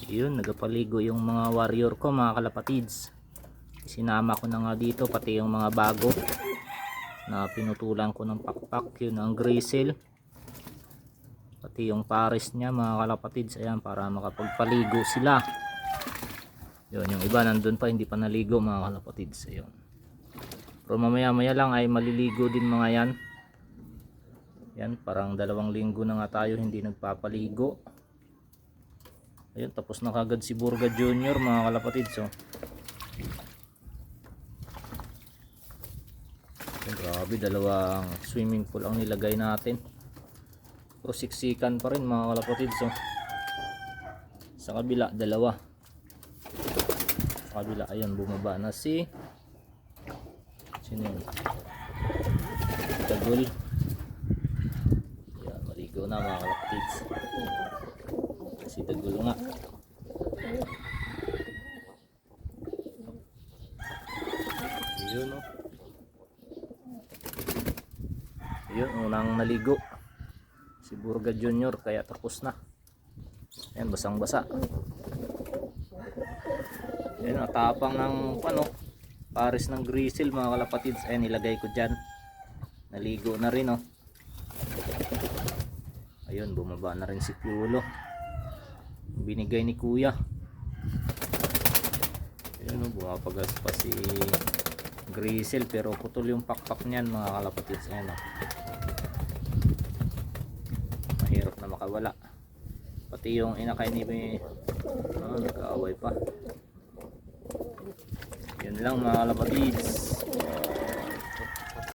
Yun, nagapaligo yung mga warrior ko mga kalapatids. Sinama ko na nga dito pati yung mga bago na pinutulan ko ng pakpak. Yun ang grizzle, pati yung pares niya mga kalapatids. Ayan, para makapagpaligo sila. Yun, yung iba nandun pa hindi pa naligo mga kalapatids. Ayun, pero mamaya maya lang ay maliligo din mga yan. Yan, parang 2 linggo na nga tayo hindi nagpapaligo. Ayun, tapos na kagad si Burga Junior mga kalapatids. So, ayun, grabe, 2 swimming pool ang nilagay natin. Pero siksikan pa rin mga kalapatids. So, sa kabila 2. Sa kabila, ayun, bumaba na si sino yun? Dagol. Yan, maligo na mga kalapatids. Si Dagol nga. Yun, oh. Yun, unang naligo si Burga Junior, kaya tapos na. Ayan, basang basa. Ayan, natapang ng pares ng grizzle mga kalapatids. Ayan, nilagay ko dyan, naligo na rin, oh. Ayun, bumaba na rin si Piolo, binigay ni kuya. Ayun, oh, bumapagas pa si grizzle pero putol yung pakpak niyan mga kalapatids. Ayun, oh. Mahirap na makawala. Pati yung inakay ni nagkaaway pa. Yun lang mga kalapatids.